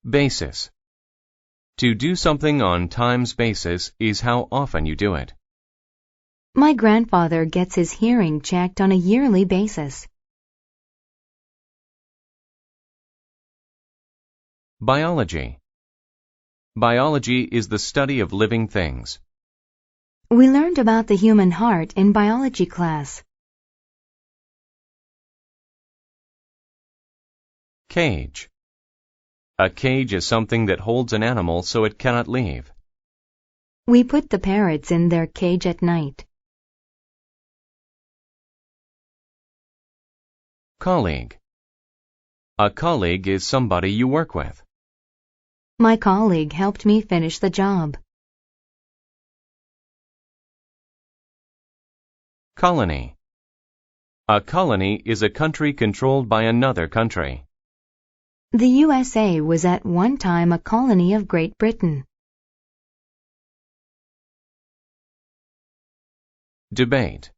Basis. To do something on times basis is how often you do it. My grandfather gets his hearing checked on a yearly basis. Biology. Biology is the study of living things. We learned about the human heart in biology class. Cage. A cage is something that holds an animal so it cannot leave. We put the parrots in their cage at night. Colleague. A colleague is somebody you work with. My colleague helped me finish the job. Colony. A colony is a country controlled by another country. The USA was at one time a colony of Great Britain. Debate.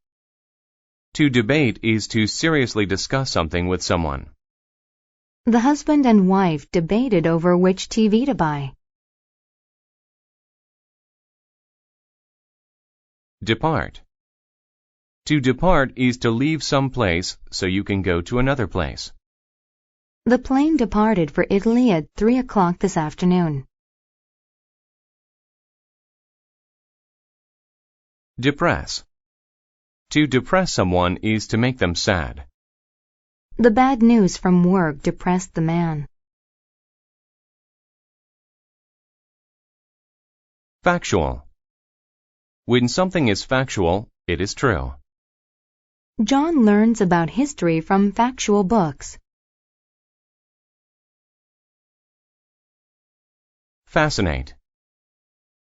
To debate is to seriously discuss something with someone. The husband and wife debated over which TV to buy. Depart. To depart is to leave some place so you can go to another place. The plane departed for Italy at 3 o'clock this afternoon. Depress. To depress someone is to make them sad. The bad news from work depressed the man. Factual. When something is factual, it is true. John learns about history from factual books. Fascinate.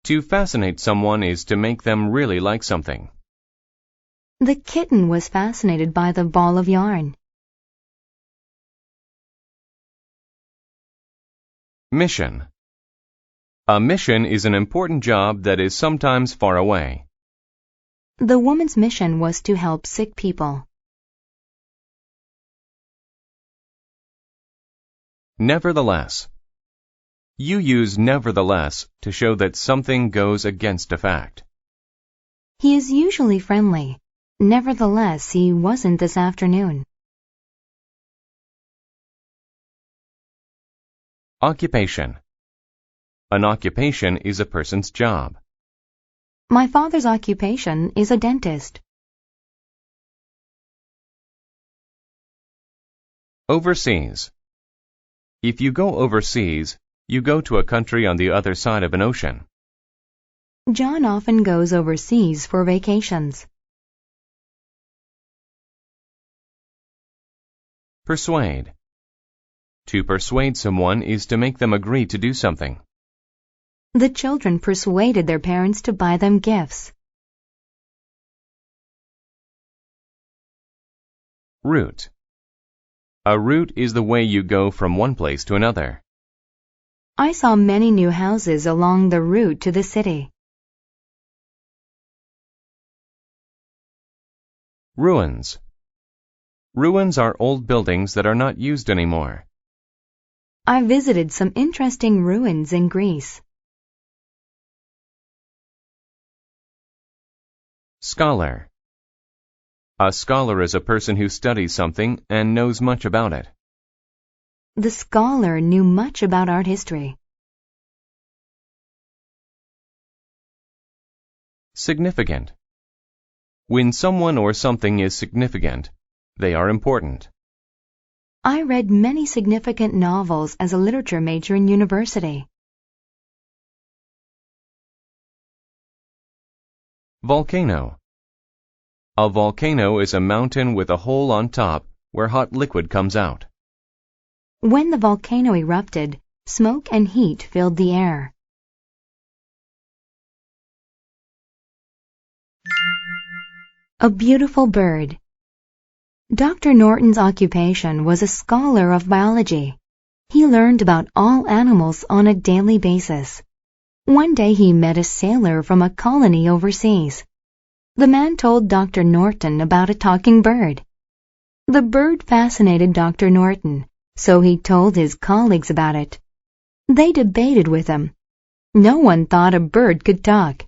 To fascinate someone is to make them really like something. The kitten was fascinated by the ball of yarn. Mission. A mission is an important job that is sometimes far away. The woman's mission was to help sick people. Nevertheless. You use nevertheless to show that something goes against a fact. He is usually friendly. Nevertheless, he wasn't this afternoon. Occupation. An occupation is a person's job. My father's occupation is a dentist. Overseas. If you go overseas, you go to a country on the other side of an ocean. John often goes overseas for vacations. Persuade. To persuade someone is to make them agree to do something. The children persuaded their parents to buy them gifts. Route. A route is the way you go from one place to another. I saw many new houses along the route to the city. Ruins. Ruins are old buildings that are not used anymore. I visited some interesting ruins in Greece. Scholar. A scholar is a person who studies something and knows much about it. The scholar knew much about art history. Significant. When someone or something is significant, they are important. I read many significant novels as a literature major in university. Volcano. A volcano is a mountain with a hole on top where hot liquid comes out. When the volcano erupted, smoke and heat filled the air. A beautiful bird. Dr. Norton's occupation was a scholar of biology. He learned about all animals on a daily basis. One day he met a sailor from a colony overseas. The man told Dr. Norton about a talking bird. The bird fascinated Dr. Norton, so he told his colleagues about it. They debated with him. No one thought a bird could talk.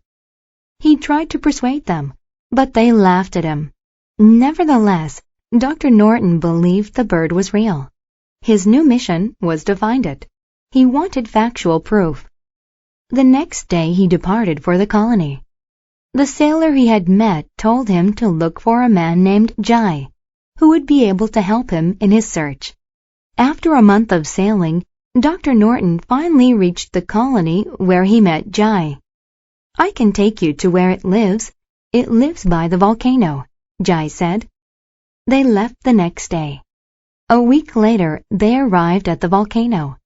He tried to persuade them, but they laughed at him. Nevertheless, Dr. Norton believed the bird was real. His new mission was to find it. He wanted factual proof. The next day he departed for the colony. The sailor he had met told him to look for a man named Jai, who would be able to help him in his search. After a month of sailing, Dr. Norton finally reached the colony where he met Jai. "I can take you to where it lives. It lives by the volcano," Jai said. They left the next day. A week later, they arrived at the volcano.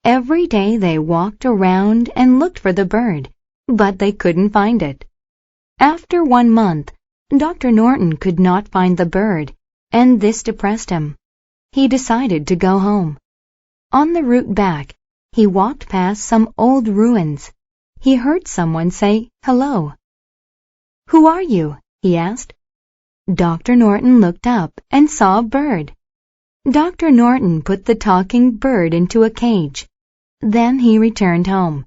Every day they walked around and looked for the bird, but they couldn't find it. After 1 month, Dr. Norton could not find the bird, and this depressed him. He decided to go home. On the route back, he walked past some old ruins. He heard someone say, "Hello." "Who are you?" he asked. Dr. Norton looked up and saw a bird. Dr. Norton put the talking bird into a cage. Then he returned home.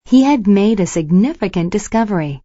He had made a significant discovery.